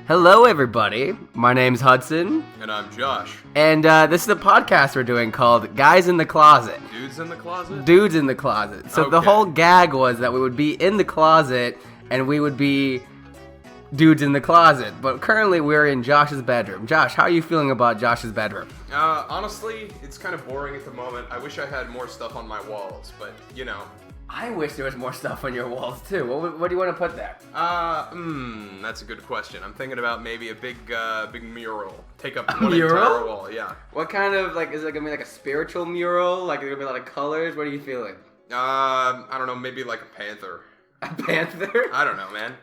Hello, everybody. My name's Hudson. And I'm Josh. And this is a podcast we're doing called Guys in the Closet. Dudes in the Closet? Dudes in the Closet. So the whole gag was that we would be in the closet and we would be dudes in the closet. But currently we're in Josh's bedroom. Josh, how are you feeling about Josh's bedroom? Honestly, it's kind of boring at the moment. I wish I had more stuff on my walls, but, you know. I wish there was more stuff on your walls, too. What do you want to put there? That's a good question. I'm thinking about maybe a big mural. Take up one mural? entire wall, yeah. What kind of, is it going to be like a spiritual mural? Like, is there going to be a lot of colors? What are you feeling? I don't know, maybe like a panther. A panther? I don't know, man.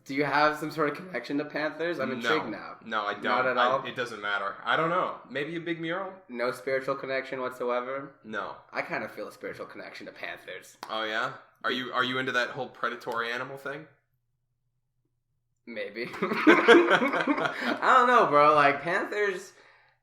Do you have some sort of connection to panthers? I'm intrigued now. No, I don't. Not at all? It doesn't matter. I don't know. Maybe a big mural? No spiritual connection whatsoever? No. I kind of feel a spiritual connection to panthers. Oh, yeah? Are you into that whole predatory animal thing? Maybe. I don't know, bro. Like, panthers,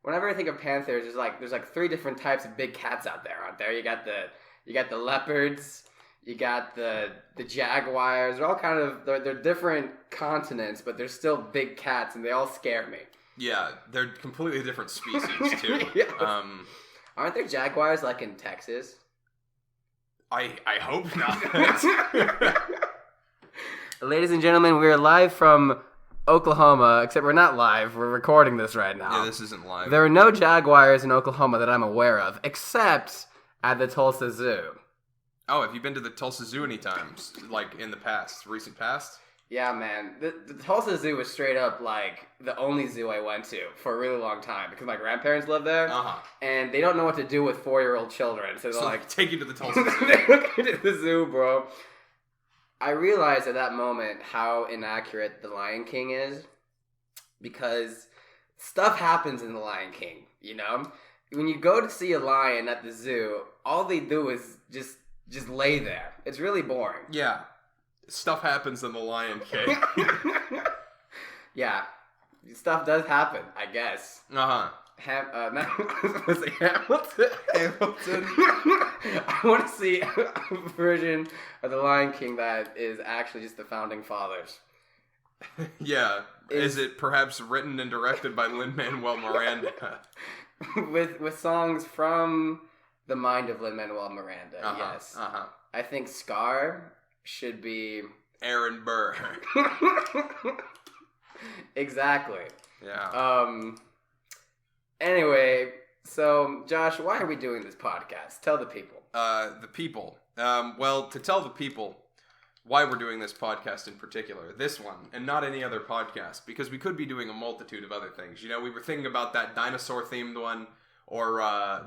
whenever I think of panthers, there's three different types of big cats out there, aren't there? You got the leopards, you got the jaguars. They're all kind of, they're different continents, but they're still big cats, and they all scare me. Yeah, they're completely different species, too. Yes. Aren't there jaguars, like, in Texas? I hope not. Ladies and gentlemen, we're live from Oklahoma, except we're not live. We're recording this right now. Yeah, this isn't live. There are no jaguars in Oklahoma that I'm aware of, except at the Tulsa Zoo. Oh, have you been to the Tulsa Zoo any times, like in the past, recent past? Yeah, man. The Tulsa Zoo was straight up, like, the only zoo I went to for a really long time because my grandparents live there, and they don't know what to do with 4-year-old children, so they're like... take you to the Tulsa Zoo. They took me to the zoo, bro. I realized at that moment how inaccurate The Lion King is because stuff happens in The Lion King, you know? When you go to see a lion at the zoo, all they do is just lay there. It's really boring. Yeah. Stuff happens in The Lion King. Yeah. Stuff does happen, I guess. Uh-huh. Hamilton. Hamilton. I want to see a version of The Lion King that is actually just the Founding Fathers. Yeah. Is it perhaps written and directed by Lin-Manuel Miranda? with songs from the mind of Lin-Manuel Miranda, yes. Uh-huh. I think Scar should be... Aaron Burr. Exactly. Yeah. Anyway, so, Josh, why are we doing this podcast? Tell the people. The people. Well, to tell the people why we're doing this podcast in particular, this one, and not any other podcast, because we could be doing a multitude of other things. You know, we were thinking about that dinosaur-themed one, or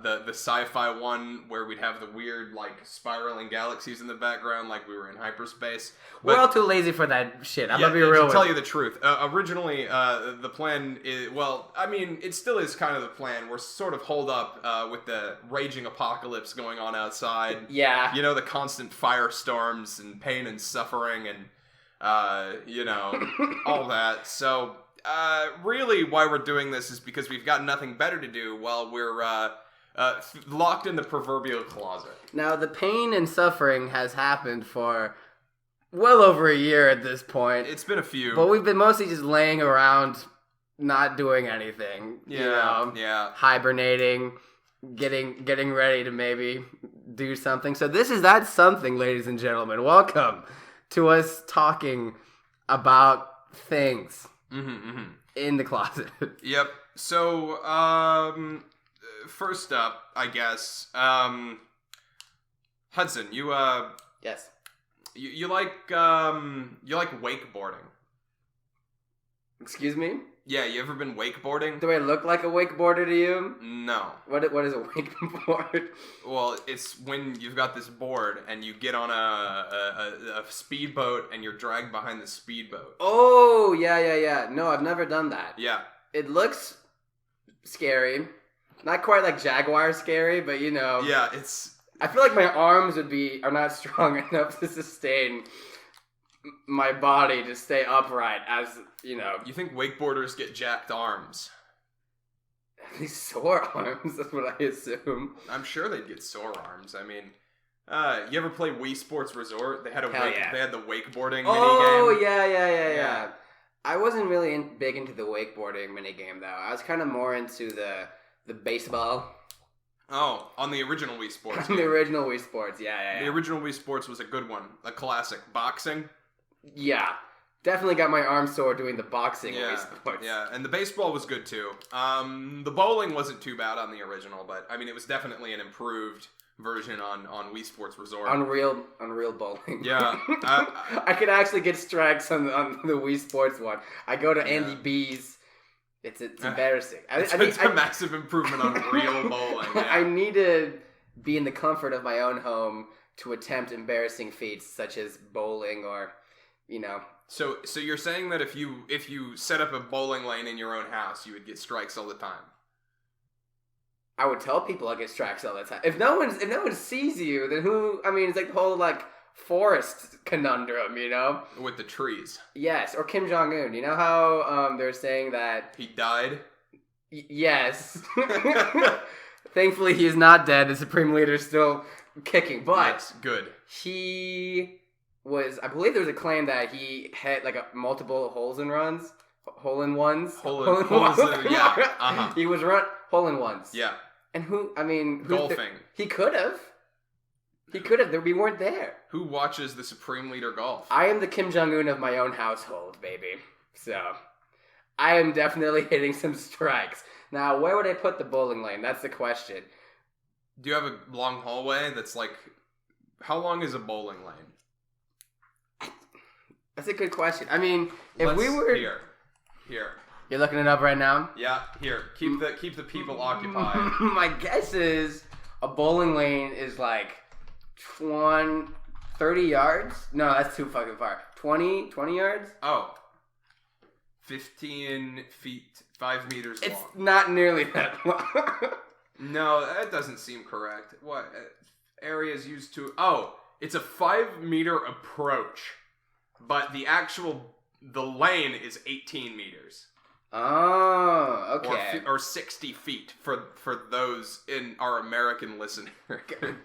the sci-fi one where we'd have the weird, like, spiraling galaxies in the background like we were in hyperspace. We're all too lazy for that shit. I'm going to be real with you. To tell you the truth, originally, the plan is, well, I mean, it still is kind of the plan. We're sort of holed up with the raging apocalypse going on outside. Yeah. You know, the constant firestorms and pain and suffering and, you know, all that. So... really why we're doing this is because we've got nothing better to do while we're locked in the proverbial closet. Now, the pain and suffering has happened for well over a year at this point. It's been a few. But we've been mostly just laying around, not doing anything. Yeah, you know, yeah. Hibernating, getting ready to maybe do something. So this is that something, ladies and gentlemen. Welcome to us talking about things. In the closet. Yep. So, first up, I guess, Hudson, you yes, you like wakeboarding. Excuse me? Yeah, you ever been wakeboarding? Do I look like a wakeboarder to you? No. What is a wakeboard? Well, it's when you've got this board and you get on a speedboat and you're dragged behind the speedboat. Oh, yeah. No, I've never done that. Yeah. It looks scary. Not quite like Jaguar scary, but you know. Yeah, it's... I feel like my arms are not strong enough to sustain my body to stay upright as, you know. You think wakeboarders get jacked arms? These sore arms, that's what I assume. I'm sure they'd get sore arms. I mean, You ever play Wii Sports Resort? They had They had the wakeboarding minigame. minigame. Yeah. I wasn't really big into the wakeboarding minigame though. I was kind of more into the baseball. Oh, on the original Wii Sports. The original Wii Sports, yeah. The original Wii Sports was a good one, a classic. Boxing. Yeah, definitely got my arm sore doing the boxing Wii Sports. Yeah, and the baseball was good too. The bowling wasn't too bad on the original, but I mean it was definitely an improved version on Wii Sports Resort. Unreal bowling. Yeah. I could actually get strikes on the Wii Sports one. I go to Andy B's. It's embarrassing. It's a massive improvement on real bowling. Yeah. I need to be in the comfort of my own home to attempt embarrassing feats such as bowling or, So you're saying that if you set up a bowling lane in your own house, you would get strikes all the time? I would tell people I get strikes all the time. If no one sees you, then who? I mean, it's like the whole forest conundrum, With the trees. Yes, or Kim Jong-un. You know how they're saying that he died? Yes. Thankfully, he is not dead. The Supreme Leader is still kicking, but that's good. He was. I believe there was a claim that he had multiple hole-in-ones. Yeah. He was hole-in-ones. Yeah. And who? I mean, golfing. He could have. We weren't there. Who watches the Supreme Leader golf? I am the Kim Jong-un of my own household, baby. So, I am definitely hitting some strikes. Now, where would I put the bowling lane? That's the question. Do you have a long hallway that's how long is a bowling lane? That's a good question. I mean, if we were... Here. You're looking it up right now? Yeah, here. Keep the people occupied. My guess is a bowling lane is 30 yards? No, that's too fucking far. 20 yards? Oh. 15 feet, 5 meters long. It's not nearly that long. No, that doesn't seem correct. What? Areas used to... Oh, it's a 5-meter approach. But the lane is 18 meters. Oh, okay. Or 60 feet for those in our American listeners.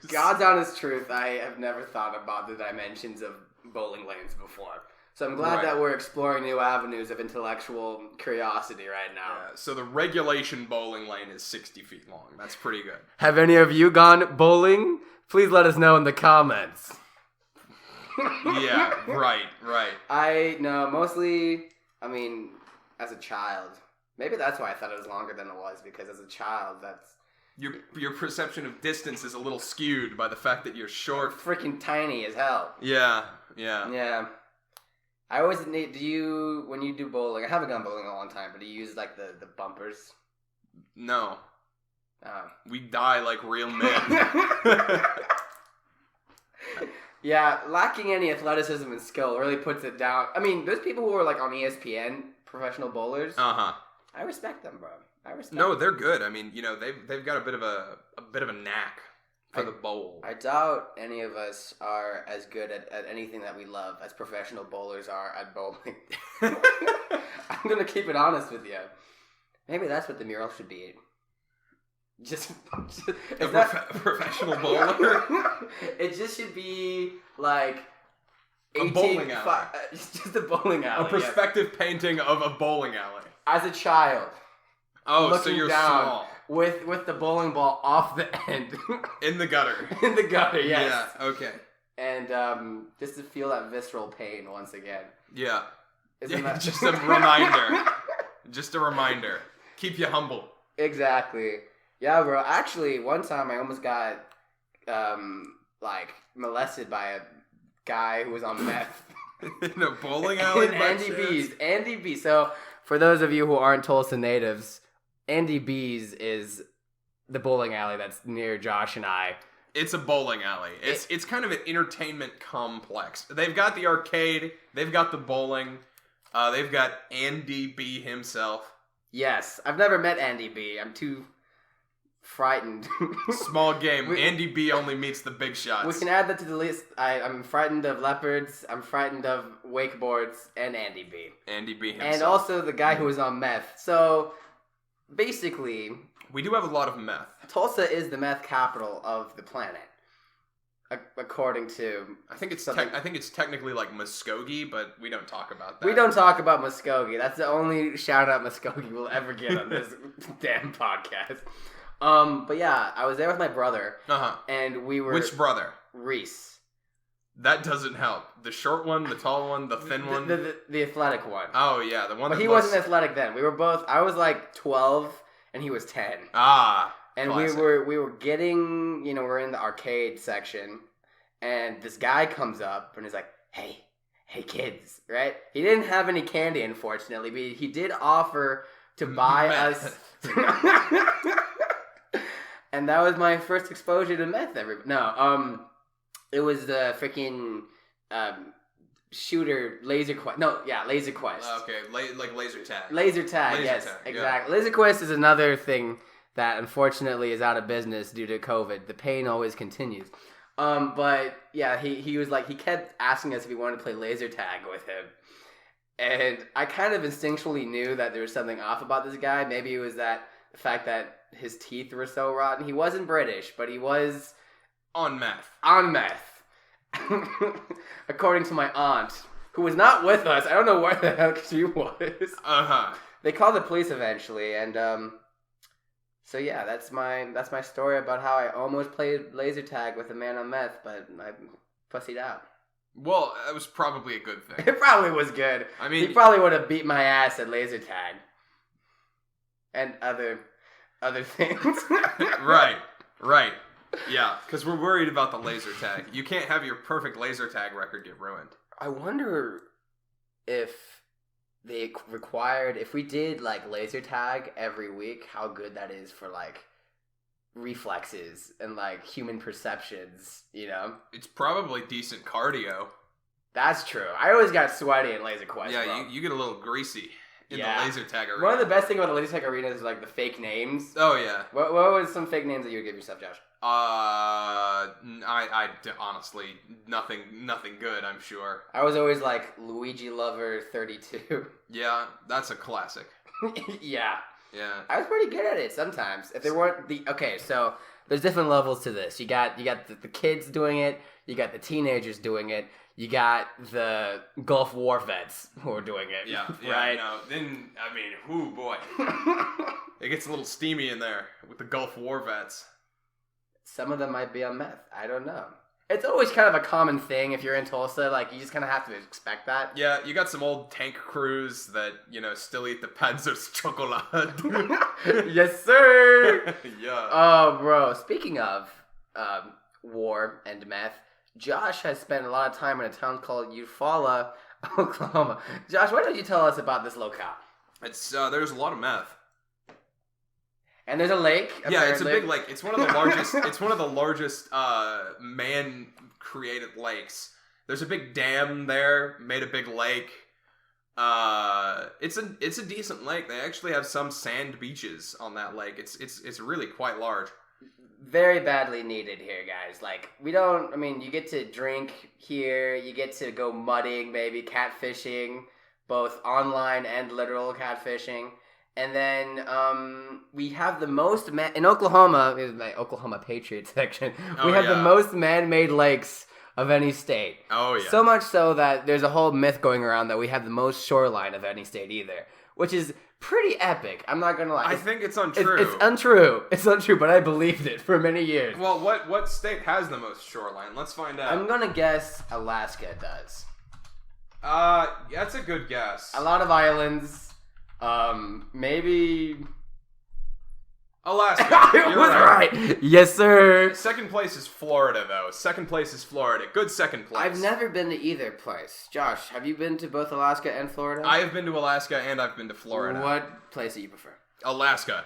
God's honest truth, I have never thought about the dimensions of bowling lanes before. So I'm glad that we're exploring new avenues of intellectual curiosity right now. Yeah, so the regulation bowling lane is 60 feet long. That's pretty good. Have any of you gone bowling? Please let us know in the comments. Yeah, right. Mostly, as a child. Maybe that's why I thought it was longer than it was, because as a child, that's... Your perception of distance is a little skewed by the fact that you're short. Freaking tiny as hell. Yeah. I always need... when you do bowling... I haven't gone bowling in a long time, but do you use, the bumpers? No. Oh. We die like real men. Yeah, lacking any athleticism and skill really puts it down. I mean, there's people who are on ESPN, professional bowlers. Uh-huh. I respect them, bro. No, they're good. I mean, they've got a bit of a knack for the bowl. I doubt any of us are as good at anything that we love as professional bowlers are at bowling. I'm gonna keep it honest with you. Maybe that's what the mural should be. Just professional bowler. It just should be a bowling alley. Just a bowling alley. A perspective painting of a bowling alley. As a child. Oh, so you're small. With the bowling ball off the end. In the gutter. In the gutter, yes. Yeah, okay. And just to feel that visceral pain once again. Yeah. That just a reminder. Just a reminder. Keep you humble. Exactly. Yeah, bro. Actually, one time I almost got molested by a guy who was on meth. In a bowling alley? Andy B's. So, for those of you who aren't Tulsa natives, Andy B's is the bowling alley that's near Josh and I. It's a bowling alley. It's kind of an entertainment complex. They've got the arcade. They've got the bowling. They've got Andy B himself. Yes. I've never met Andy B. I'm too frightened. Small game. Andy B only meets the big shots. We can add that to the list. I'm frightened of leopards. I'm frightened of wakeboards and Andy B. Andy B himself. And also the guy who was on meth. So, basically... We do have a lot of meth. Tulsa is the meth capital of the planet. according to I think it's something. I think it's technically like Muskogee, but we don't talk about that. We don't talk about Muskogee. That's the only shout out Muskogee we'll ever get on this damn podcast. But yeah, I was there with my brother, and we were. Which brother? Reese. That doesn't help. The short one, the tall one, the thin one, the athletic one. Oh yeah, the one. But he wasn't athletic then. We were both. I was like 12, and he was 10. And classic. we were getting, we're in the arcade section, and this guy comes up and he's like, hey kids, right? He didn't have any candy, unfortunately, but he did offer to buy us. And that was my first exposure to meth. It was the freaking shooter Laser Quest. No, yeah, Laser Quest. Okay, like laser tag. Laser tag, yes, exactly. Yeah. Laser Quest is another thing that unfortunately is out of business due to COVID. The pain always continues. But yeah, he was like, he kept asking us if we wanted to play laser tag with him. And I kind of instinctually knew that there was something off about this guy. Maybe it was the fact that his teeth were so rotten. He wasn't British, but he was... On meth. According to my aunt, who was not with us. I don't know where the hell she was. They called the police eventually, and so yeah, that's my story about how I almost played laser tag with a man on meth, but I pussied out. Well, that was probably a good thing. It probably was good. I mean, he probably would have beat my ass at laser tag and other things. Right. Yeah, because we're worried about the laser tag. You can't have your perfect laser tag record get ruined. I wonder if they required, if we did like laser tag every week, how good that is for like reflexes and like human perceptions, It's probably decent cardio. That's true. I always got sweaty in Laser Quest. Yeah, you get a little greasy in the laser tag arena. One of the best things about the laser tag arena is like the fake names. Oh yeah. What was some fake names that you would give yourself, Josh? I honestly nothing good. I'm sure. I was always like Luigi Lover 32. Yeah, that's a classic. Yeah. Yeah. I was pretty good at it sometimes. If there weren't so there's different levels to this. You got the kids doing it. You got the teenagers doing it. You got the Gulf War vets who are doing it. Yeah. Right. No, then boy, it gets a little steamy in there with the Gulf War vets. Some of them might be on meth. I don't know. It's always kind of a common thing if you're in Tulsa. Like, you just kind of have to expect that. Yeah, you got some old tank crews that, still eat the panzer's chocolate. Yes, sir! Yeah. Oh, bro. Speaking of war and meth, Josh has spent a lot of time in a town called Eufaula, Oklahoma. Josh, why don't you tell us about this locale? It's there's a lot of meth. And there's a lake. Yeah, it's a big lake. It's one of the largest. It's one of the largest man-created lakes. There's a big dam there, made a big lake. It's a decent lake. They actually have some sand beaches on that lake. It's really quite large. Very badly needed here, guys. Like, you get to drink here. You get to go mudding, maybe catfishing, both online and literal catfishing. And then we have the most in Oklahoma. This is my Oklahoma Patriots section. We have the most man-made lakes of any state. Oh yeah. So much so that there's a whole myth going around that we have the most shoreline of any state either, which is pretty epic. I'm not gonna lie. I think it's untrue. It's untrue. It's untrue, but I believed it for many years. Well, what state has the most shoreline? Let's find out. I'm gonna guess Alaska does. That's a good guess. A lot of islands. Maybe Alaska. You're right. Yes, sir. Second place is Florida, though. Good second place. I've never been to either place. Josh, have you been to both Alaska and Florida? I have been to Alaska and I've been to Florida. What place do you prefer? Alaska.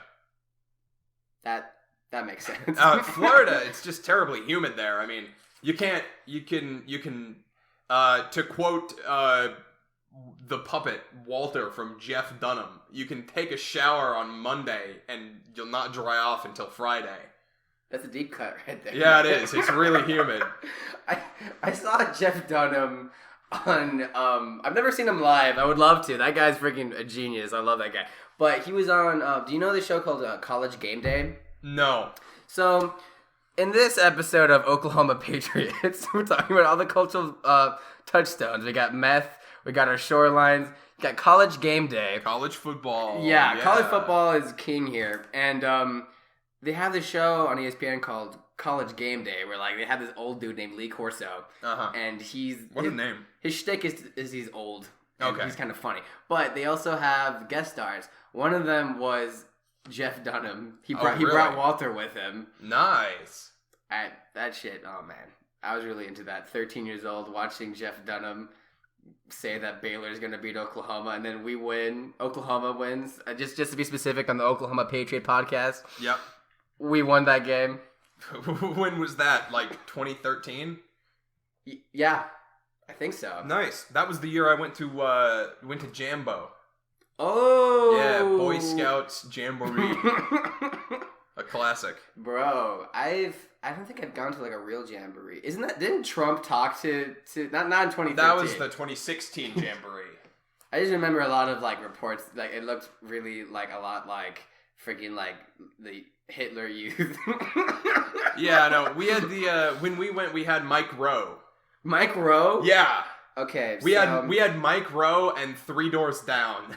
That makes sense. Florida, it's just terribly humid there. I mean, you can to quote the puppet Walter from Jeff Dunham, you can take a shower on Monday and you'll not dry off until Friday. That's a deep cut right there. Yeah, it is. It's really humid. I saw Jeff Dunham on I've never seen him live. I would love to. That guy's freaking a genius. I love that guy. But he was on do you know the show called College Game Day? No. So In this episode of Oklahoma Patriots, we're talking about all the cultural touchstones. We got meth, we got our shorelines, we got college game day. College football. Yeah, college football is king here. And they have this show on ESPN called College Game Day, where like they have this old dude named Lee Corso. Uh-huh. And What a name. His shtick is he's old. Okay. He's kind of funny. But they also have guest stars. One of them was Jeff Dunham. He brought Walter with him. Nice. That shit, oh man. I was really into that. 13 years old, watching Jeff Dunham say that Baylor's going to beat Oklahoma, and then we win. Oklahoma wins. Just to be specific, on the Oklahoma Patriot podcast. Yep. We won that game. When was that? Like 2013? Yeah, I think so. Nice. That was the year I went to Jambo. Oh! Yeah, Boy Scouts Jamboree. A classic. Bro, I don't think I've gone to like a real jamboree. Didn't Trump talk to not in 2013. That was the 2016 jamboree. I just remember a lot of like reports, like it looked really like a lot like freaking like the Hitler Youth. Yeah, no, we had when we went, we had Mike Rowe. Mike Rowe? Yeah. Okay. We had Mike Rowe and Three Doors Down.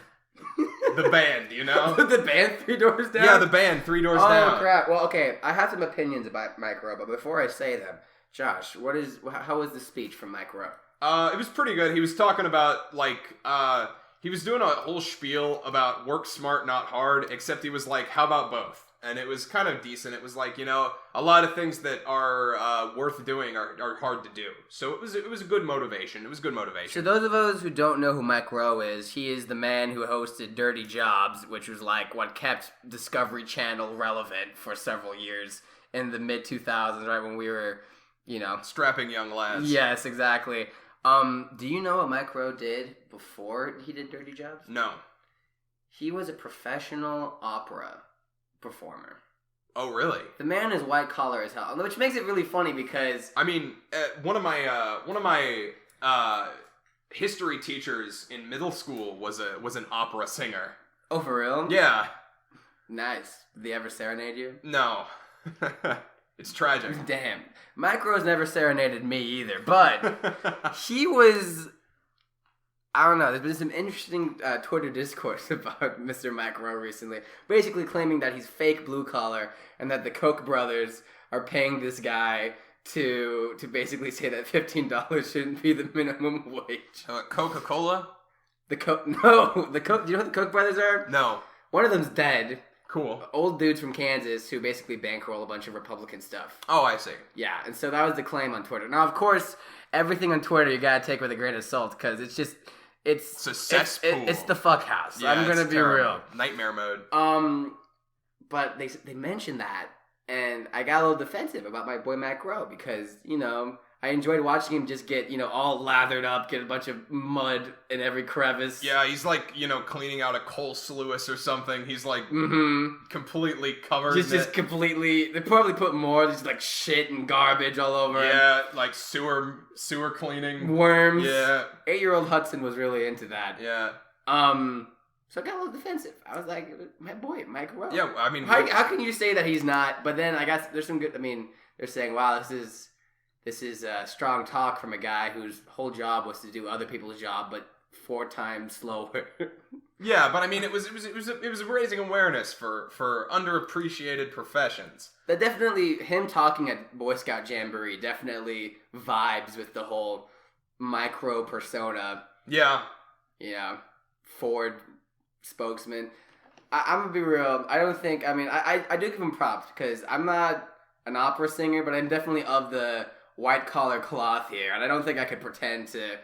The band, you know? The band Three Doors Down? Yeah, the band Three Doors Down. Oh, crap. Well, okay. I have some opinions about Mike Rowe, but before I say them, Josh, how was the speech from Mike Rowe? It was pretty good. He was talking about, like, he was doing a whole spiel about work smart, not hard, except he was like, how about both? And it was kind of decent. It was like, you know, a lot of things that are worth doing are hard to do. So it was a good motivation. It was good motivation. So those of us who don't know who Mike Rowe is, he is the man who hosted Dirty Jobs, which was like what kept Discovery Channel relevant for several years in the mid-2000s, right when we were, you know... Strapping young lads. Yes, exactly. Do you know what Mike Rowe did before he did Dirty Jobs? No. He was a professional opera performer. Oh, really? The man is white collar as hell, which makes it really funny because I mean, one of my history teachers in middle school was an opera singer. Oh, for real? Yeah. Nice. Did they ever serenade you? No. It's tragic. Damn. Mike Rowe's never serenaded me either, but he was... I don't know. There's been some interesting Twitter discourse about Mr. Mike Rowe recently, basically claiming that he's fake blue collar and that the Koch brothers are paying this guy to basically say that $15 shouldn't be the minimum wage. Coca-Cola? Do you know who the Koch brothers are? No. One of them's dead. Cool. Old dudes from Kansas who basically bankroll a bunch of Republican stuff. Oh, I see. Yeah, and so that was the claim on Twitter. Now, of course, everything on Twitter you gotta take with a grain of salt because it's just... It's a cesspool. It's the fuck house. Yeah, I'm gonna be real. Nightmare mode. But they mentioned that, and I got a little defensive about my boy Mac Rowe because you know I enjoyed watching him just get all lathered up, get a bunch of mud in every crevice. Yeah, he's like cleaning out a coal sluice or something. He's like completely covered. Just completely. They probably put more, just like shit and garbage all over him. Yeah, like sewer cleaning. Worms. Yeah. 8-year-old Hudson was really into that. Yeah. So I got a little defensive. I was like, my boy, Mike Rowe. Yeah, I mean... How can you say that he's not? But then I guess there's some good... I mean, they're saying, wow, this is strong talk from a guy whose whole job was to do other people's job, but 4 times slower. Yeah, but I mean, it was raising awareness for underappreciated professions. That definitely, him talking at Boy Scout Jamboree definitely vibes with the whole micro persona. Yeah. Yeah. Ford spokesman. I'm gonna be real. I don't think. I mean, I do give him props because I'm not an opera singer, but I'm definitely of the white collar cloth here, and I don't think I could pretend to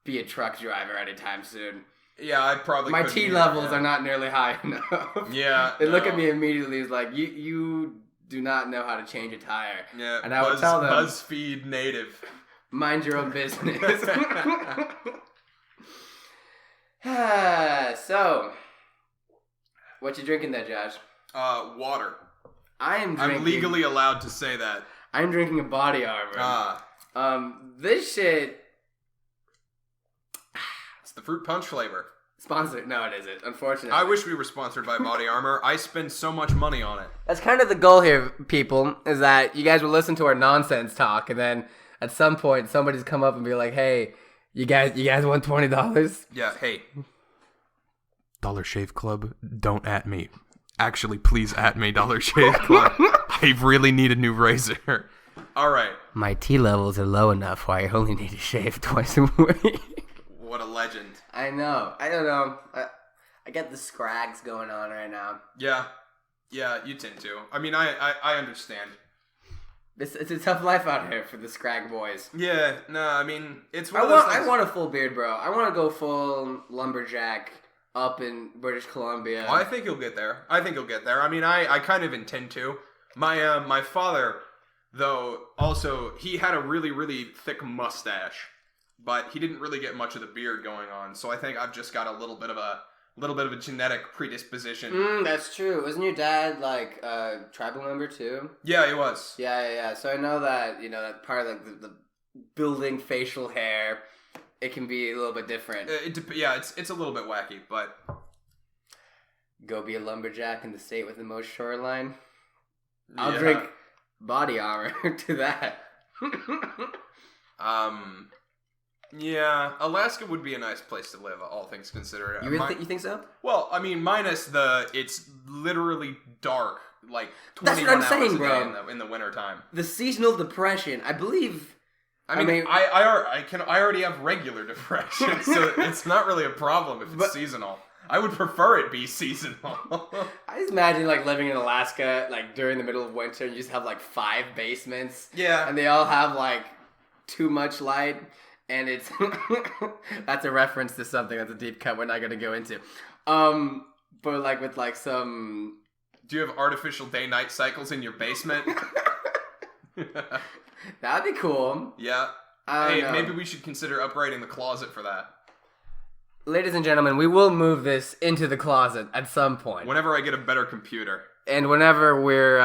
be a truck driver anytime soon. Yeah, I probably. My T levels are not nearly high enough. Yeah, they look at me immediately as like you do not know how to change a tire. Yeah, and I would tell them BuzzFeed native. Mind your own business. So, what you drinking there, Josh? Water. I'm legally allowed to say that. I'm drinking a Body Armor. This shit... It's the fruit punch flavor. Sponsored? No, it isn't. Unfortunately. I wish we were sponsored by Body Armor. I spend so much money on it. That's kind of the goal here, people, is that you guys will listen to our nonsense talk, and then at some point somebody's come up and be like, "Hey, you guys want $20?" Yeah. Hey. Dollar Shave Club, don't at me. Actually, please at me, Dollar Shave Club. I really need a new razor. All right. My T levels are low enough where I only need to shave twice a week. What a legend. I know. I don't know. I get the scrags going on right now. Yeah. Yeah, you tend to. I mean, I understand. It's a tough life out here for the scrag boys. Yeah, no, I mean, it's one of those things. I want a full beard, bro. I want to go full lumberjack up in British Columbia. Well, I think you'll get there. I mean, I kind of intend to. My father, though, also, he had a really, really thick mustache, but he didn't really get much of the beard going on, so I think I've just got a little bit of a genetic predisposition. That's true. Wasn't your dad like a tribal member too? Yeah, he was. Yeah. So I know that that part of like the building facial hair, it can be a little bit different. It's a little bit wacky, but go be a lumberjack in the state with the most shoreline. I'll drink Body Armor to that. Yeah, Alaska would be a nice place to live, all things considered. You think so? Well, I mean, minus it's literally dark, like 21 That's what I'm hours saying, a day bro. in the wintertime. The seasonal depression, I believe. I mean, I already have regular depression, so it's not really a problem if it's seasonal. I would prefer it be seasonal. I just imagine like living in Alaska, like during the middle of winter, you just have like 5 basements. Yeah. And they all have like too much light. And it's that's a reference to something that's a deep cut we're not gonna go into. But like with like some. Do you have artificial day-night cycles in your basement? That'd be cool. Yeah. Hey, maybe we should consider upgrading the closet for that. Ladies and gentlemen, we will move this into the closet at some point. Whenever I get a better computer. And whenever we're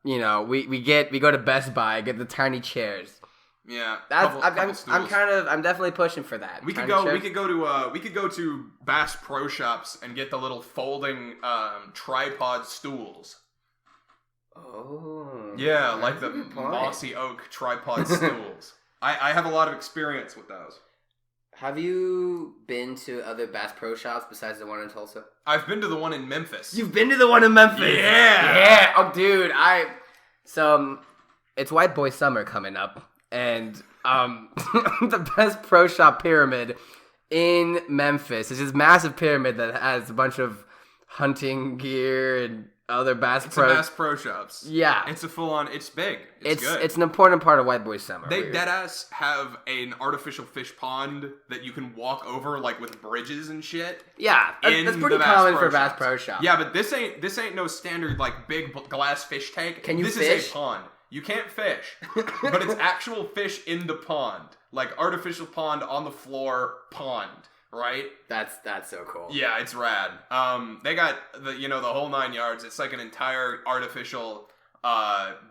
we go to Best Buy, get the tiny chairs. Yeah, I'm definitely pushing for that. We could go to Bass Pro Shops and get the little folding tripod stools. Oh. Yeah, like the mossy oak tripod stools. I have a lot of experience with those. Have you been to other Bass Pro Shops besides the one in Tulsa? I've been to the one in Memphis. You've been to the one in Memphis? Yeah. Oh, dude, it's White Boy Summer coming up. And the Best Pro Shop pyramid in Memphis is this massive pyramid that has a bunch of hunting gear and other Bass Pro Shops. Yeah. It's a full-on, it's big. It's good. It's an important part of White Boy Summer. They deadass have an artificial fish pond that you can walk over like with bridges and shit. Yeah, that's pretty common for Bass Pro Shop. Yeah, but this ain't no standard like big glass fish tank. Can you fish? This is a pond. You can't fish, but it's actual fish in the pond, like artificial pond on the floor pond, right? That's so cool. Yeah, it's rad. They got the whole 9 yards. It's like an entire artificial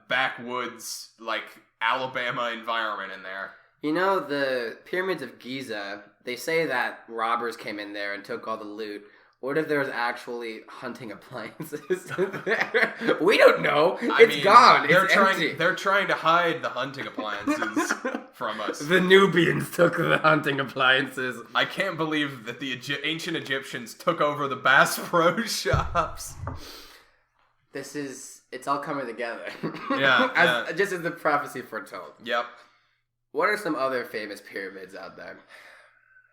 backwoods like Alabama environment in there. The pyramids of Giza. They say that robbers came in there and took all the loot. What if there's actually hunting appliances there? We don't know. It's gone. It's empty. They're trying to hide the hunting appliances from us. The Nubians took the hunting appliances. I can't believe that the ancient Egyptians took over the Bass Pro Shops. It's all coming together. Yeah. Just as the prophecy foretold. Yep. What are some other famous pyramids out there?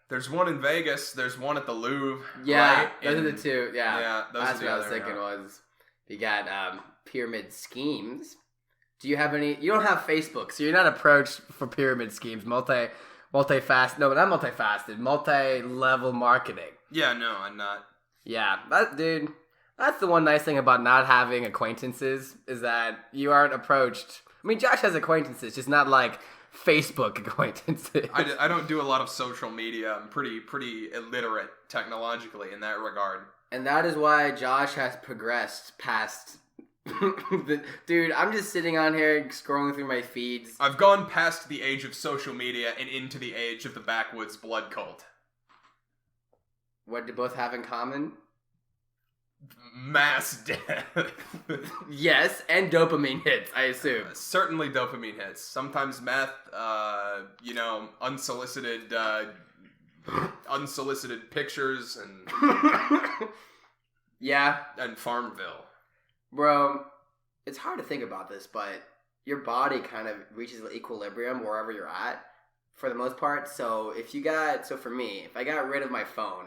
There's one in Vegas. There's one at the Louvre. Yeah, right? those are the two. Yeah, that's what I was thinking. Was you got pyramid schemes? Do you have any? You don't have Facebook, so you're not approached for pyramid schemes. Multi-level marketing. Yeah, no, I'm not. Yeah, that's the one nice thing about not having acquaintances is that you aren't approached. I mean, Josh has acquaintances, just not like Facebook acquaintances. I don't do a lot of social media. I'm pretty illiterate technologically in that regard. And that is why Josh has progressed past... Dude, I'm just sitting on here scrolling through my feeds. I've gone past the age of social media and into the age of the backwoods blood cult. What do both have in common? Mass death. Yes, and dopamine hits, I assume. Certainly dopamine hits. Sometimes meth, unsolicited pictures and Yeah. and Farmville. Bro, it's hard to think about this, but your body kind of reaches equilibrium wherever you're at for the most part. So for me, if I got rid of my phone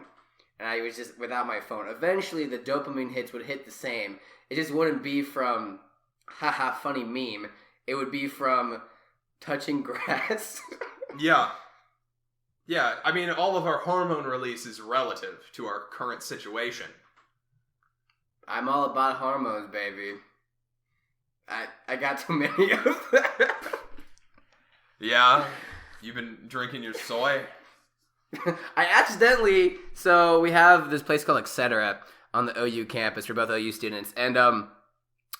and I was just without my phone, eventually the dopamine hits would hit the same. It just wouldn't be from haha funny meme. It would be from touching grass. Yeah. Yeah, I mean, all of our hormone release is relative to our current situation. I'm all about hormones, baby. I got too many of them. Yeah? You've been drinking your soy? So we have this place called Etc. on the OU campus for both OU students, and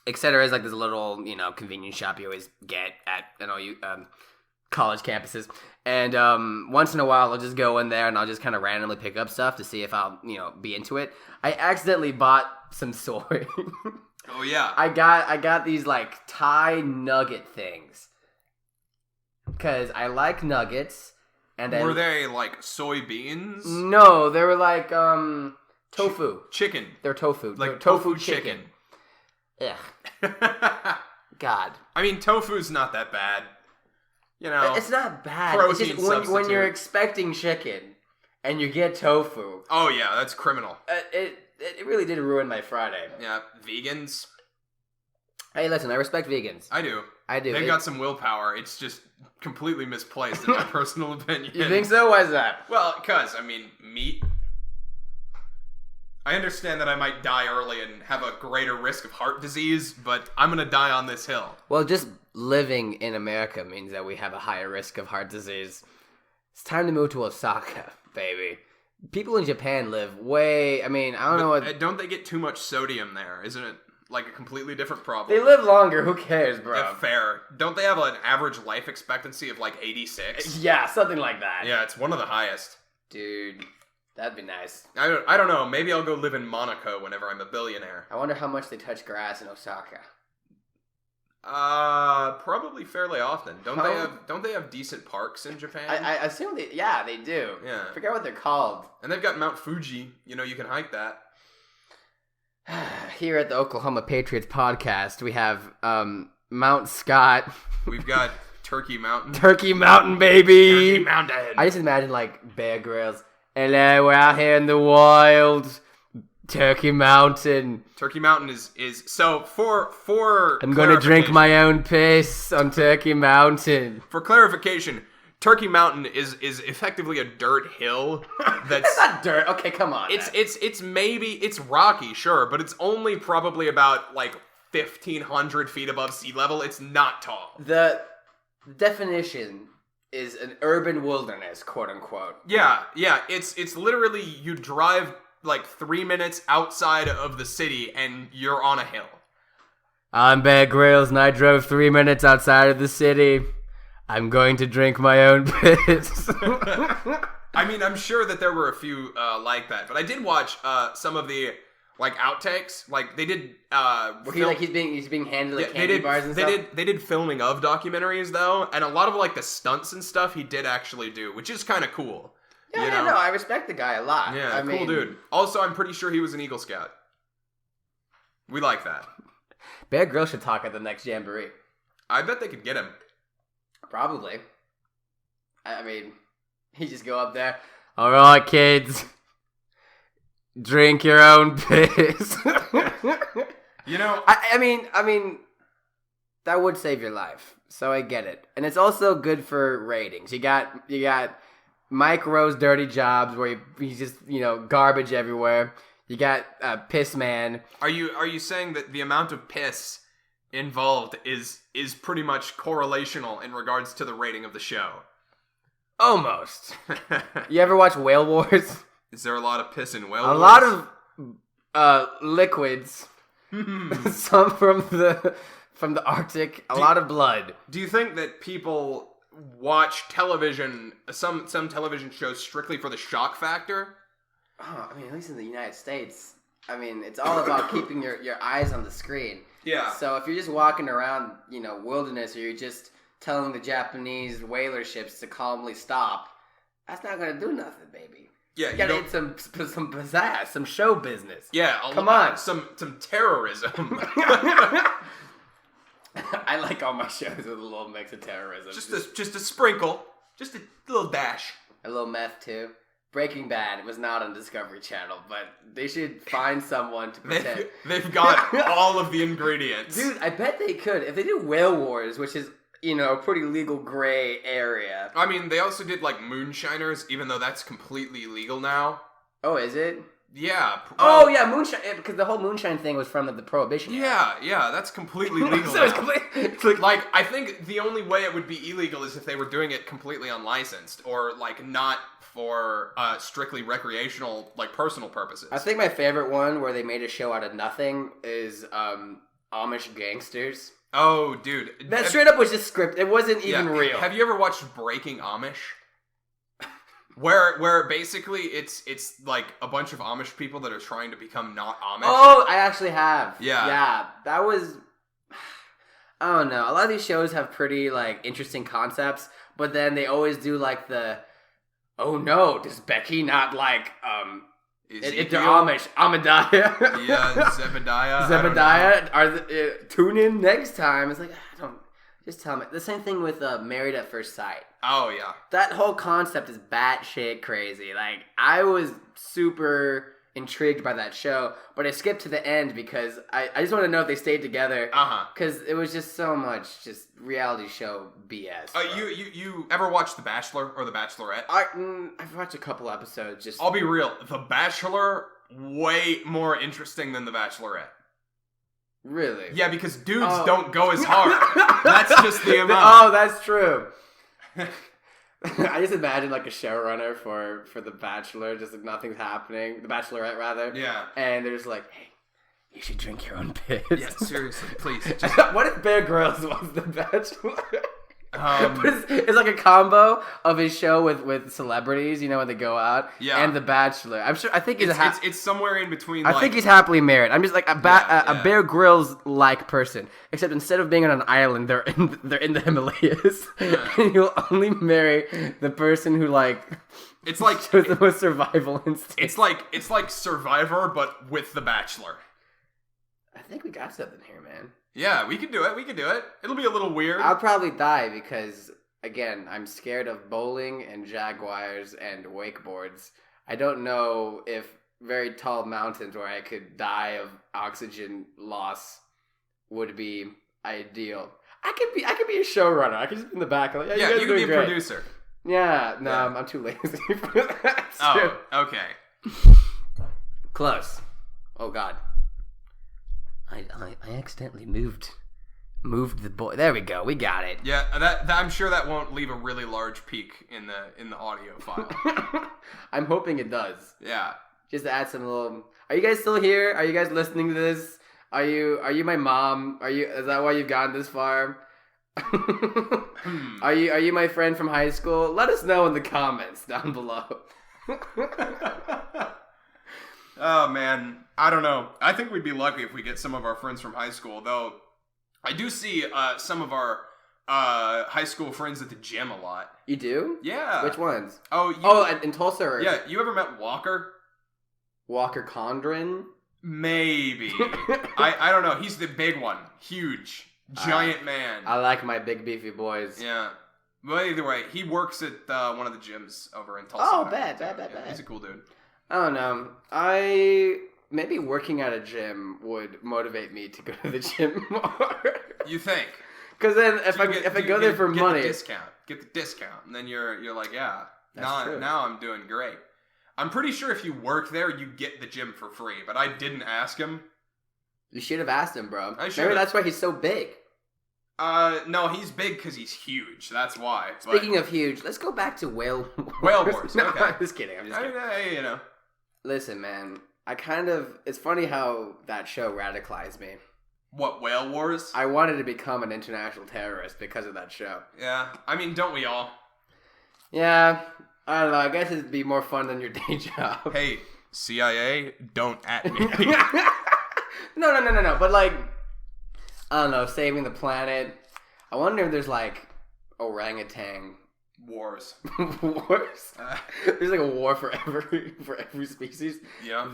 Etc. is like this little, convenience shop you always get at an OU college campuses. And once in a while, I'll just go in there and I'll just kind of randomly pick up stuff to see if I'll, be into it. I accidentally bought some soy. Oh yeah. I got these like Thai nugget things because I like nuggets. And then, were they like soybeans? No, they were like tofu. Chicken. They're tofu. Like They're tofu chicken. Ugh. God. I mean, tofu's not that bad. It's not bad. Protein it's just when you're substitute. expecting chicken and you get tofu. Oh yeah, that's criminal. It really did ruin my Friday. Yeah, vegans. Hey, listen, I respect vegans. I do. They've got some willpower. It's just completely misplaced in my personal opinion. You think so? Why is that? Well, because, meat. I understand that I might die early and have a greater risk of heart disease, but I'm going to die on this hill. Well, just living in America means that we have a higher risk of heart disease. It's time to move to Osaka, baby. People in Japan live I don't know what... Don't they get too much sodium there? Isn't it like a completely different problem? They live longer. Who cares, bro? Yeah, fair. Don't they have an average life expectancy of like 86? Yeah, something like that. Yeah, it's one of the highest. Dude, that'd be nice. I don't know. Maybe I'll go live in Monaco whenever I'm a billionaire. I wonder how much they touch grass in Osaka. Probably fairly often. Don't they have decent parks in Japan? I assume they do. Yeah. I forget what they're called. And they've got Mount Fuji. You can hike that. Here at the Oklahoma Patriots podcast, we have Mount Scott. We've got Turkey Mountain. Turkey Mountain, baby. Turkey Mountain. I just imagine like Bear Grylls. Hello, we're out here in the wild. Turkey Mountain. Turkey Mountain is so for I'm gonna drink my own piss on Turkey Mountain. For clarification, Turkey Mountain is effectively a dirt hill. It's not dirt. Okay, come on. It's rocky, sure, but it's only probably about like 1,500 feet above sea level. It's not tall. The definition is an urban wilderness, quote unquote. Yeah. It's literally you drive like 3 minutes outside of the city and you're on a hill. I'm Bear Grylls and I drove 3 minutes outside of the city. I'm going to drink my own piss. I'm sure that there were a few like that, but I did watch some of the like outtakes. Like they did. He's being handed like candy bars and stuff. They did filming of documentaries though, and a lot of like the stunts and stuff he did actually do, which is kind of cool. Yeah, no, I respect the guy a lot. Yeah, cool dude. Also, I'm pretty sure he was an Eagle Scout. We like that. Bear Grylls should talk at the next Jamboree. I bet they could get him. Probably. He just go up there. All right, kids. Drink your own piss. That would save your life. So I get it. And it's also good for ratings. You got Mike Rowe's Dirty Jobs where he's just, garbage everywhere. You got Piss Man. Are you saying that the amount of piss involved is pretty much correlational in regards to the rating of the show? Almost. You ever watch Whale Wars? Is there a lot of piss in Whale Wars? A lot of liquids. Some from the Arctic. A lot of blood. Do you think that people watch television, some television shows strictly for the shock factor? Oh, I mean, at least in the United States, I mean, it's all about keeping your eyes on the screen. Yeah. So if you're just walking around, wilderness, or you're just telling the Japanese whaler ships to calmly stop, that's not gonna do nothing, baby. Yeah, you gotta hit some pizzazz, some show business. Yeah, come on, some terrorism. I like all my shows with a little mix of terrorism. Just a sprinkle, just a little dash. A little meth too. Breaking Bad was not on Discovery Channel, but they should find someone to pretend. They've got all of the ingredients. Dude, I bet they could. If they do Whale Wars, which is, a pretty legal gray area. I mean, they also did, like, Moonshiners, even though that's completely illegal now. Oh, is it? Yeah. Well, yeah, Moonshine, because the whole Moonshine thing was from the Prohibition era. Yeah, that's completely legal So now. it's like, I think the only way it would be illegal is if they were doing it completely unlicensed, or, like, not for strictly recreational, like, personal purposes. I think my favorite one where they made a show out of nothing is Amish Gangsters. Oh, dude. That straight up was just scripted. It wasn't even real. Have you ever watched Breaking Amish? Where basically it's like a bunch of Amish people that are trying to become not Amish. Oh, I actually have. Yeah. Yeah, that was... I don't know. A lot of these shows have pretty, like, interesting concepts, but then they always do, like, oh no, does Becky not like, if they're Amish, Amadiah. Yeah, Zebediah. Zebediah. Tune in next time. It's like, just tell me. The same thing with Married at First Sight. Oh, yeah. That whole concept is batshit crazy. Like, I was super intrigued by that show, but I skipped to the end because I just want to know if they stayed together. Because it was just so much just reality show BS. You ever watched The Bachelor or The Bachelorette? I've watched a couple episodes. I'll be real. The Bachelor, way more interesting than The Bachelorette. Really? Yeah, because dudes don't go as hard. That's just the amount. Oh, that's true. I just imagine like a showrunner for The Bachelor, just like nothing's happening. The Bachelorette, rather. Yeah. And they're just like, hey, you should drink your own piss. Yeah, seriously, please. What if Bear Grylls was The Bachelor? It's like a combo of his show with celebrities, when they go out, and The Bachelor. I think it's somewhere in between. I think he's happily married. I'm just like a Bear Grylls like person, except instead of being on an island, they're in the Himalayas, and you'll only marry the person who it's like shows the most survival instinct. It's like Survivor, but with The Bachelor. I think we got something here, man. Yeah, we can do it. It'll be a little weird. I'll probably die because, again, I'm scared of bowling and jaguars and wakeboards. I don't know if very tall mountains where I could die of oxygen loss would be ideal. I could be a showrunner. I could just be in the back. Like, you could be a producer. Yeah, no, yeah. I'm too lazy for that. Oh, okay. Close. Oh, God. I accidentally moved the boy. There we go. We got it. Yeah, that I'm sure that won't leave a really large peak in the audio file. I'm hoping it does. Yeah. Just to add some little. Are you guys still here? Are you guys listening to this? Are you my mom? Is that why you've gotten this far? Are you my friend from high school? Let us know in the comments down below. Oh, man. I don't know. I think we'd be lucky if we get some of our friends from high school, though. I do see some of our high school friends at the gym a lot. You do? Yeah. Which ones? In Tulsa? Or... Yeah. You ever met Walker? Walker Condren? Maybe. I don't know. He's the big one. Huge. Giant man. I like my big beefy boys. Yeah. Well, either way, he works at one of the gyms over in Tulsa. Oh, bad. He's a cool dude. I don't know. Maybe working at a gym would motivate me to go to the gym more. You think? Because then if I go there for money, get the discount, and then you're like, yeah, now I'm doing great. I'm pretty sure if you work there, you get the gym for free, but I didn't ask him. You should have asked him, bro. Maybe that's why he's so big. No, he's big because he's huge. That's why. Speaking of huge, let's go back to Whale Wars. No, okay. I'm just kidding. Listen, man. It's funny how that show radicalized me. What, Whale Wars? I wanted to become an international terrorist because of that show. Yeah. I mean, don't we all? Yeah. I don't know. I guess it'd be more fun than your day job. Hey, CIA, don't at me. No. But like, I don't know, saving the planet. I wonder if there's like orangutan Wars. wars. There's like a war for every species. Yeah.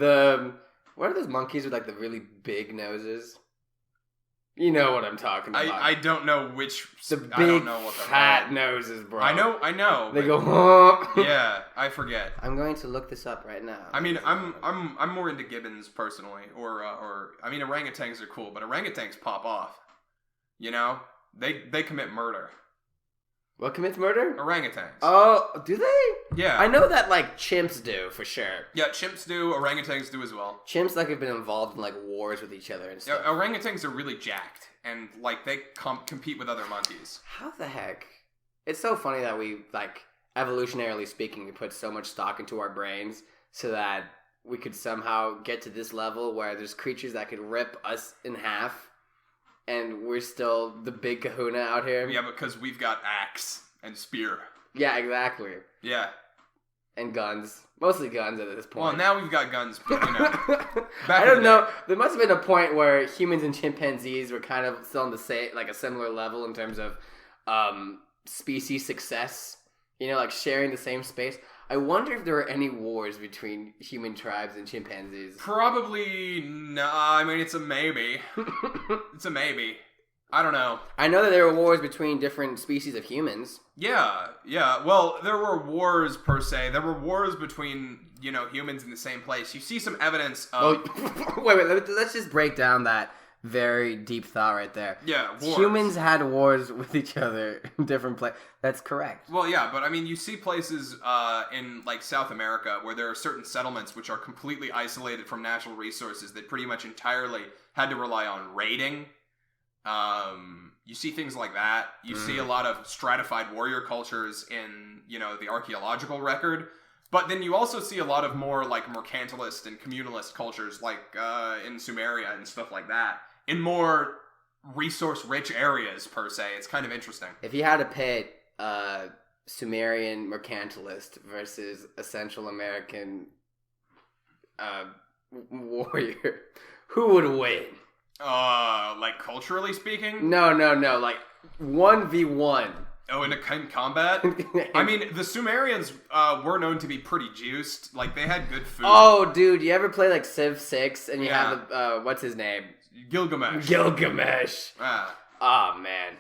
What are those monkeys with like the really big noses? You know what I'm talking about. I don't know which. The I don't big know what they're fat called. nose, bro. I know. They go. Huh? Yeah, I forget. I'm going to look this up right now. I mean, I'm more into gibbons personally, or I mean, orangutans are cool, but orangutans pop off. You know, they commit murder. What commits murder? Orangutans. Oh, do they? Yeah. I know that like chimps do for sure. Yeah, chimps do. Orangutans do as well. Chimps like have been involved in like wars with each other and stuff. Yeah, orangutans are really jacked, and like they compete with other monkeys. How the heck? It's so funny that we like evolutionarily speaking, we put so much stock into our brains so that we could somehow get to this level where there's creatures that could rip us in half. And we're still the big kahuna out here. Yeah, because we've got axe and spear. Yeah, exactly. Yeah. And guns. Mostly guns at this point. Well, now we've got guns, but, you know. I don't know. There must have been a point where humans and chimpanzees were kind of still on the same, like a similar level in terms of species success. You know, like sharing the same space. I wonder if there are any wars between human tribes and chimpanzees. Probably no. I mean, it's a maybe. It's a maybe. I don't know. I know that there were wars between different species of humans. Yeah. Well, there were wars per se. There were wars between, you know, humans in the same place. You see some evidence of... Wait, let's just break down that very deep thought right there. Yeah, wars. Humans had wars with each other in different places. That's correct. Well, yeah, but I mean, you see places in like South America where there are certain settlements which are completely isolated from natural resources that pretty much entirely had to rely on raiding. You see things like that. You see a lot of stratified warrior cultures in, you know, the archaeological record. But then you also see a lot of more like mercantilist and communalist cultures like in Sumeria and stuff like that. In more resource-rich areas, per se. It's kind of interesting. If you had to pit Sumerian mercantilist versus a Central American warrior, who would win? Like culturally speaking? No. Like 1v1. Oh, in combat? I mean, the Sumerians were known to be pretty juiced. Like, they had good food. Oh, dude, you ever play, like, Civ 6 and you have the, what's his name? Gilgamesh. Oh, man.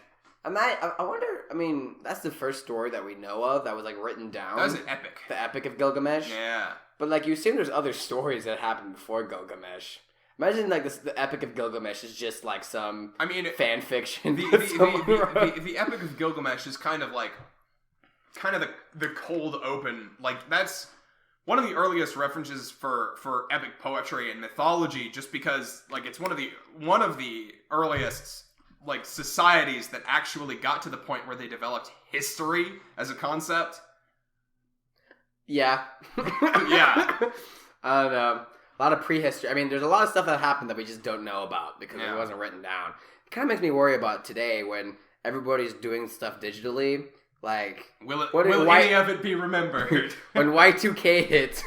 I wonder, I mean, that's the first story that we know of that was, like, written down. That was an epic. The Epic of Gilgamesh? Yeah. But, like, you assume there's other stories that happened before Gilgamesh. Imagine, like, the Epic of Gilgamesh is just, like, some fan fiction. The Epic of Gilgamesh is kind of the cold open. Like, that's one of the earliest references for epic poetry and mythology, just because, like, it's one of the earliest, like, societies that actually got to the point where they developed history as a concept. Yeah. Yeah. I don't know. A lot of prehistory. I mean, there's a lot of stuff that happened that we just don't know about because it wasn't written down. It kind of makes me worry about today when everybody's doing stuff digitally. Like, will any of it be remembered? When Y2K hits,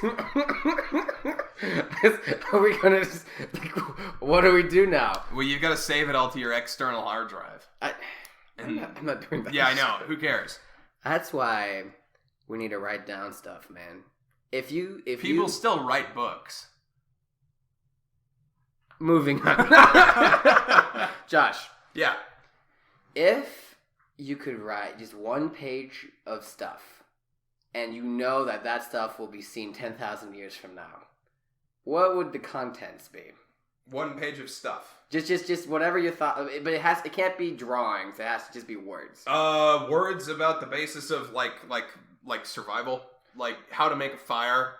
are we gonna just, like, what do we do now? Well, you've got to save it all to your external hard drive. I'm not doing that. Yeah, I know. Who cares? That's why we need to write down stuff, man. If people still write books. Moving on. Josh. Yeah. If you could write just one page of stuff, and you know that stuff will be seen 10,000 years from now, what would the contents be? One page of stuff. Just whatever you thought, but it can't be drawings. It has to just be words. Words about the basis of like survival, like how to make a fire.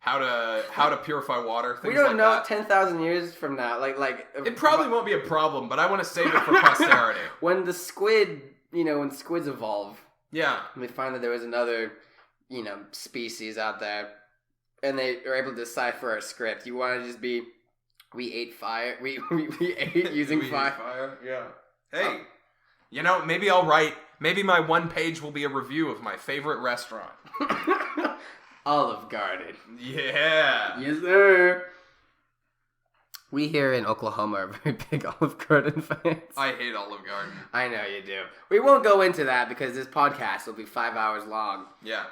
How to purify water. Things we don't like know that. 10,000 years from now. Like it probably won't be a problem, but I want to save it for posterity. When the squid, when squids evolve, yeah, and they find that there was another, species out there, and they are able to decipher our script. You want to just be, we ate fire. We ate using fire. Yeah. Hey, maybe I'll write. Maybe my one page will be a review of my favorite restaurant. Olive Garden. Yeah. Yes, sir. We here in Oklahoma are very big Olive Garden fans. I hate Olive Garden. I know you do. We won't go into that because this podcast will be 5 hours long. Yeah.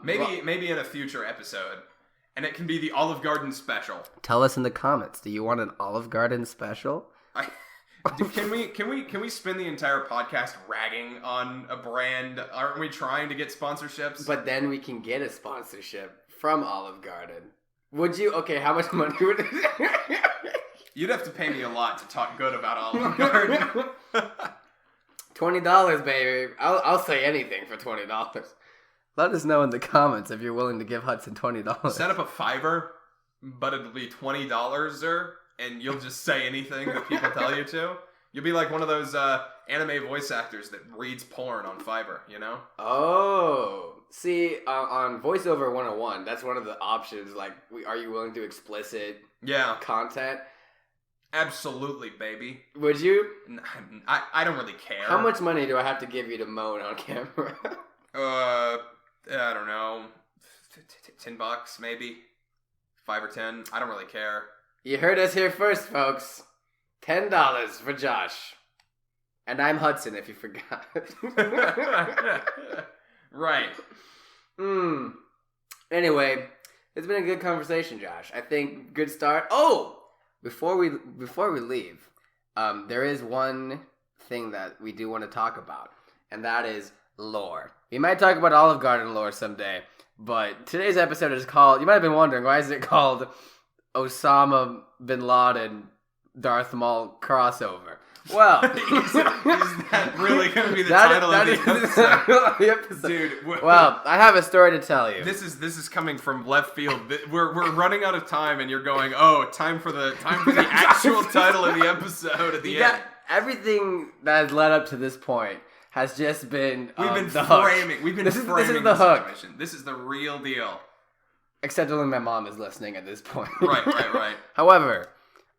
Maybe in a future episode. And it can be the Olive Garden special. Tell us in the comments. Do you want an Olive Garden special? Can we spend the entire podcast ragging on a brand? Aren't we trying to get sponsorships? But then we can get a sponsorship from Olive Garden. Would you? Okay, how much money would it? You'd have to pay me a lot to talk good about Olive Garden. $20, baby. I'll say anything for $20. Let us know in the comments if you're willing to give Hudson $20. Set up a Fiverr, but it'll be $20, and you'll just say anything that people tell you to. You'll be like one of those anime voice actors that reads porn on Fiverr, you know? Oh. See, on VoiceOver 101, that's one of the options. Like, are you willing to explicit content? Absolutely, baby. Would you? I don't really care. How much money do I have to give you to moan on camera? I don't know. $10 maybe. 5 or 10. I don't really care. You heard us here first, folks. $10 for Josh. And I'm Hudson, if you forgot. Right. Anyway, it's been a good conversation, Josh. I think good start. Oh! Before we leave, there is one thing that we do want to talk about, and that is lore. We might talk about Olive Garden lore someday, but today's episode is called, you might have been wondering, why is it called Osama bin Laden Darth Maul crossover? Well, is that really going to be the title of the episode? Dude, well, I have a story to tell you. This is coming from left field. We're running out of time, and you're going, oh, time for the actual title of the episode at the end. Everything that has led up to this point has just been We've been the framing. Hook. We've been this framing is the hook. Situation. This is the real deal. Except only my mom is listening at this point. Right. However,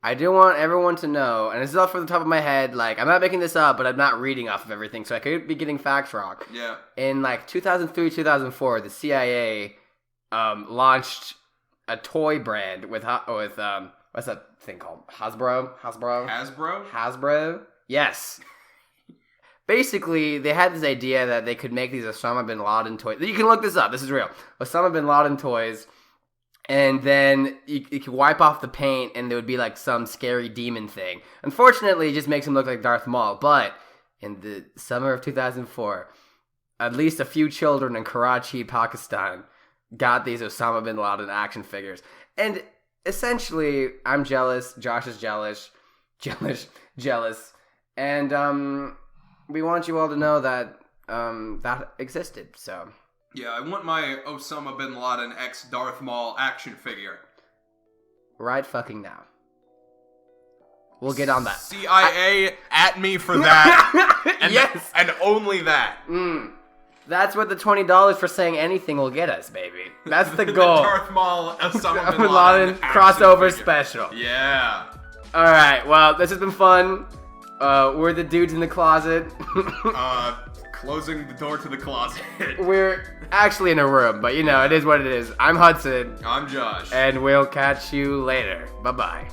I do want everyone to know, and this is off the top of my head, like, I'm not making this up, but I'm not reading off of everything, so I could be getting facts wrong. Yeah. In, 2003, 2004, the CIA launched a toy brand with what's that thing called? Hasbro? Yes. Basically, they had this idea that they could make these Osama bin Laden toys. You can look this up. This is real. Osama bin Laden toys. And then you could wipe off the paint and there would be like some scary demon thing. Unfortunately, it just makes him look like Darth Maul. But in the summer of 2004, at least a few children in Karachi, Pakistan, got these Osama bin Laden action figures. And essentially, I'm jealous. Josh is jealous. And we want you all to know that that existed, so... Yeah, I want my Osama bin Laden x Darth Maul action figure. Right fucking now. We'll get on that. CIA at me for that. And yes! And only that. That's what the $20 for saying anything will get us, baby. That's the goal. The Darth Maul Osama bin Laden crossover special. Yeah. Alright, well, this has been fun. We're the dudes in the closet. Closing the door to the closet. We're actually in a room, but it is what it is. I'm Hudson. I'm Josh. And we'll catch you later. Bye-bye.